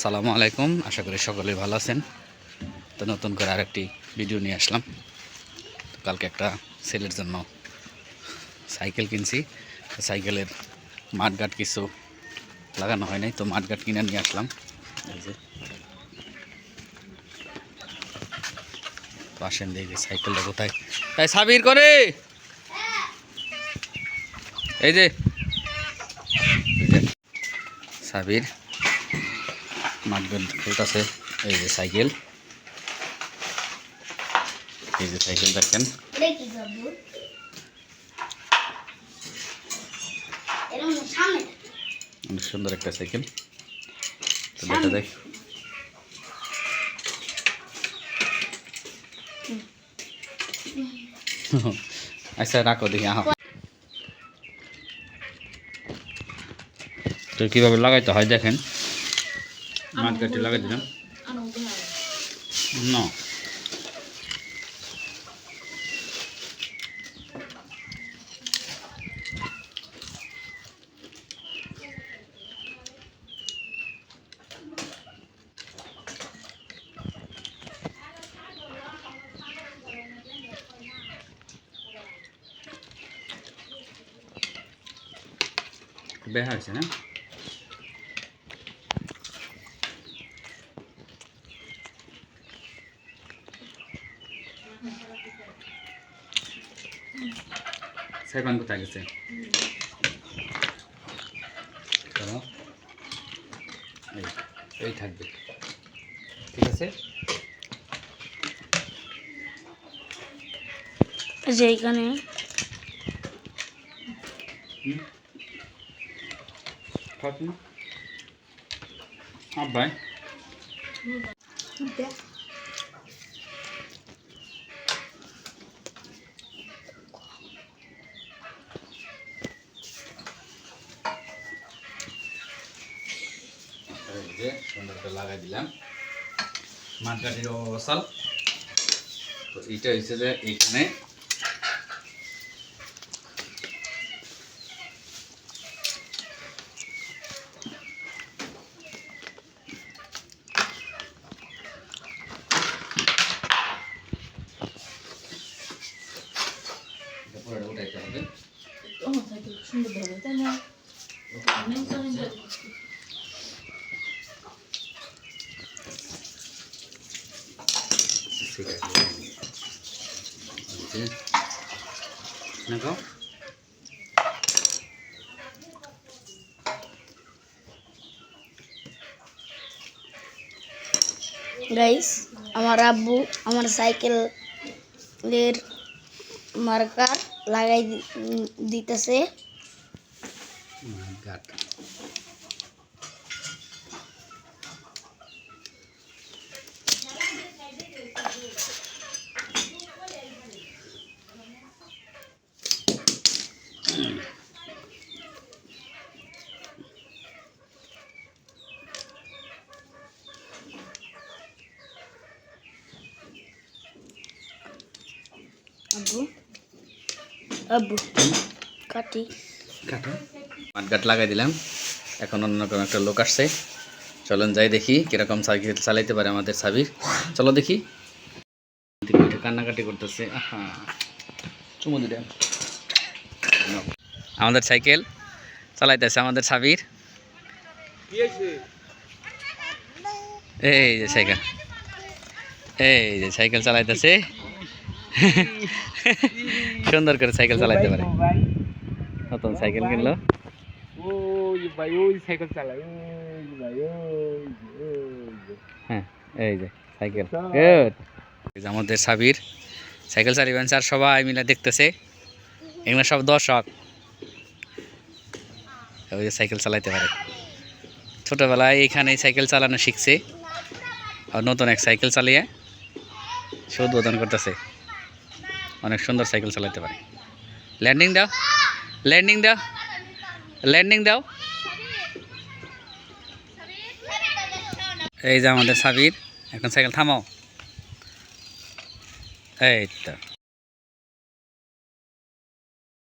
আসসালামু আলাইকুম, আশা করি সকলেই ভালো আছেন। তো নতুন করে আরেকটি ভিডিও নিয়ে আসলাম। তো কালকে একটা ছেলের জন্য সাইকেল কিনছি। সাইকেলের মাঠঘাট কিছু লাগানো হয় নাই, তো মাঠঘাট কিনে নিয়ে আসলাম। এই যে পাশেন দেখি সাইকেলটা কোথায়, তাই সাবির করে এই যে সাবির মাঠঘাট খুলতেছে। এই যে সাইকেল, এই যে সাইকেল দেখেন, অনেক সুন্দর একটা সাইকেল। তো দেখা যাক। আচ্ছা রাখো দেখি। তো কীভাবে লাগাইতে হয় দেখেন, মাঠঘাটে লাগাই দিলাম না। বেহা হয়েছে না, সাইবান কোথায় গেছে? এই থাকবে, ঠিক আছে। যে এখানে ভাই সুন্দর করে লাগাই দিলাম মাঠঘাটের অবসাল। তো এইটা হচ্ছে যে এইখানে উঠাইতে হবে। সুন্দর হবে তাই না? ঠিক আছে, দেখো গাইস, আমার আব্বু আমার সাইকেলের মার্কার লাগাই দিতেছে। আব্বু আব্বু কাটি কাটো। মাঠঘাট লাগাই দিলাম। এখন অন্যরকম একটা লোক আসছে, চলুন যাই দেখি কিরকম সাইকেল চালাইতে পারে আমাদের সাবির। চলো দেখি। কান্নাকাটি করতেছে, আহা চুমু দিলে। আমাদের সাইকেল চালাইতেছে আমাদের সাবির। এই যে সাইকেল, এই যে সাইকেল চালাইতেছে। সুন্দর করে সাইকেল চালাইতে পারে। নতুন সাইকেল কিনলো। হ্যাঁ এই যে সাইকেল, গুড। আমাদের সাবির সাইকেল চালিবেন স্যার, সবাই মিলে দেখতেছে। এগুলো সব দর্শক। ওই যে সাইকেল চালাইতে পারে, ছোটবেলায় এখানে সাইকেল চালানো শিখছে। আর নতুন এক সাইকেল চালিয়ে সে উদ্বোধন করতেছে। অনেক সুন্দর সাইকেল চালাতে পারে। ল্যান্ডিং দাও, ল্যান্ডিং দাও, ল্যান্ডিং দাও। এই যে আমাদের সাবির, এখন সাইকেল থামাও। এই তো